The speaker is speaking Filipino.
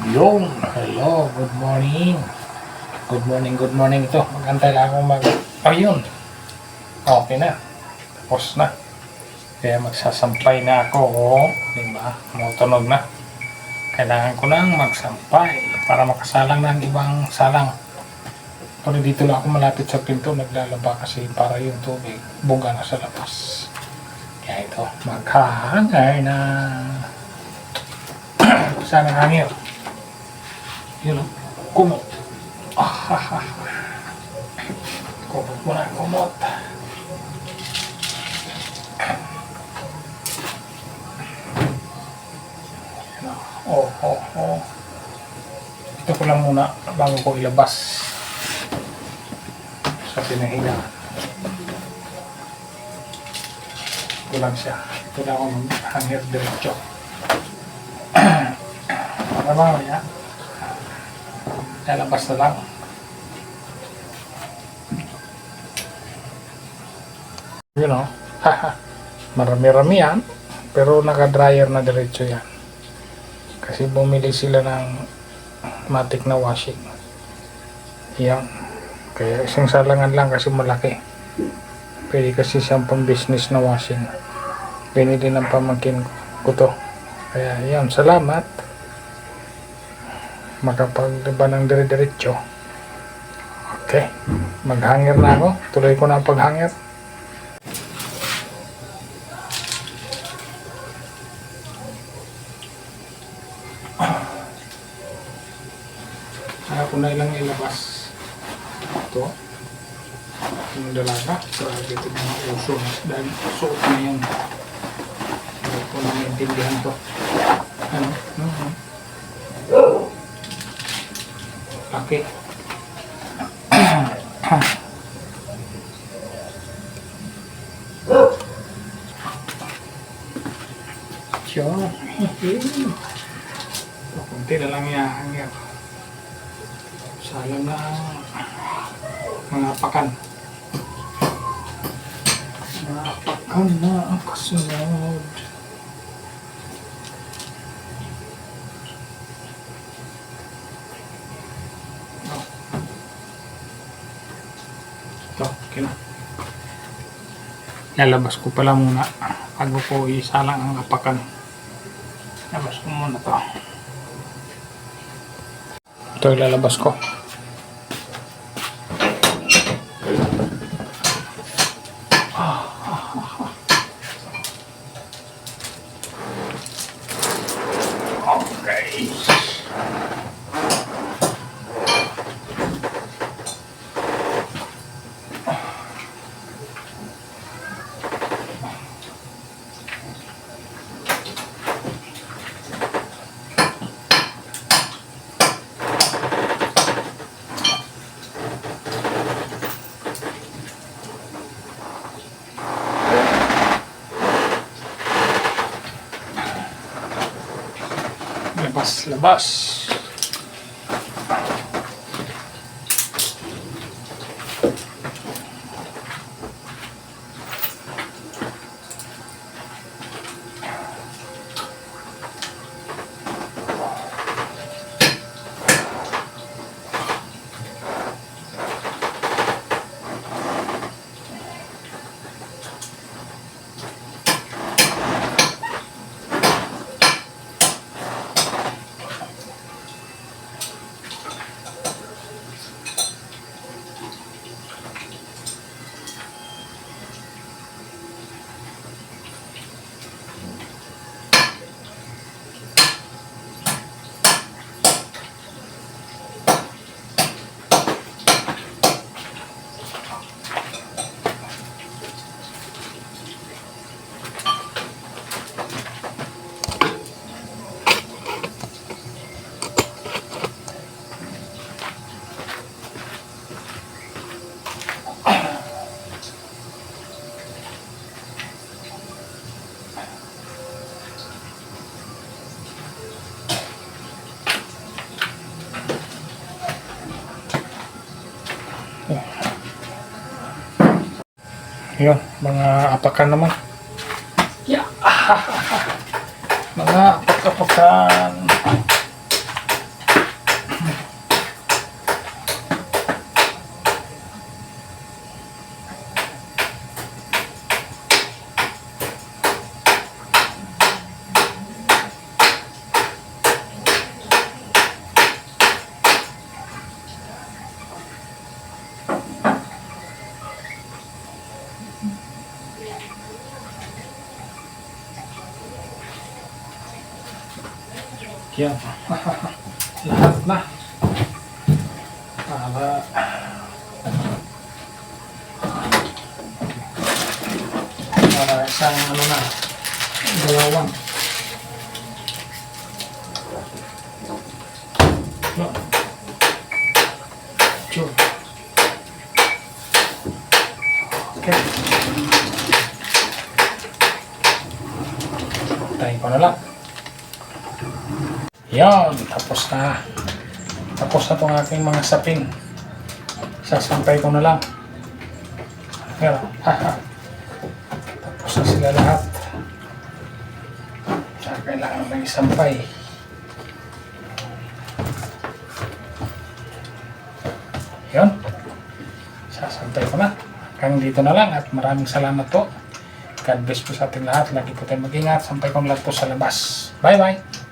Yung, hello, good morning. Good morning, good morning ito. Magantay lang akong ayun. Okay na. Tapos na. Kaya magsasampay na ako. Diba? Tumutunog na. Kailangan ko nang magsampay para makasalang ng ibang salang. Pero dito lang ako malapit sa pinto. Naglalaba kasi para yung tubig. Buga na sa labas. Kaya ito, maghahangay na. Sana hangin. Yun o, kumot. Kumot mo na, kumot. Oh. Ito ko lang muna bago ko ilabas sa pinahingaan. Ito lang siya. Ito lang ako mag-hanger diretso. Para mamaya lalabas na lang. You know, marami-rami yan, pero naka-dryer na diretso yan. Kasi bumili sila ng matic na washing. Yan. Kaya isang salangan lang kasi malaki. Pwede kasi siyang pang-business na washing. Pinili ng pamangkin ko to. Kaya yan, salamat. Makapagdiba ng dire-diretso. Okay, maghanger na ako. Tuloy ko na ang paghanger. Kaya ko na ilang ilabas ito yung dalaga. Grabe ito mga uso dahil suot na yun. Hindi ko na maintindihan to. Ano? Okay. Sure. Kunti na lang ihahangir. Sayang na mga apakan. Mga apakan na ang kasunod. Okay na. Lalabas ko pala muna bago ko isalang ang apakan. Lalabas ko muna to. Ito ilalabas ko. Okay. Labas. Yun, mga apakan naman. Yeah. Mga apak-apakan. Yan. Lahat na. Para isang ano na, dalawang. No. Sure. Okay. Tayo ko na lang. Yan, tapos na. Tapos na itong aking mga sapin. Sasampay ko na lang. Pero, tapos na sila lahat. Saka kailangan may isampay. Yan. Sasampay ko na. Hanggang dito na lang at maraming salamat po. God bless po sa ating lahat. Lagi po tayong mag-ingat. Sampay ko na lang po sa labas. Bye-bye!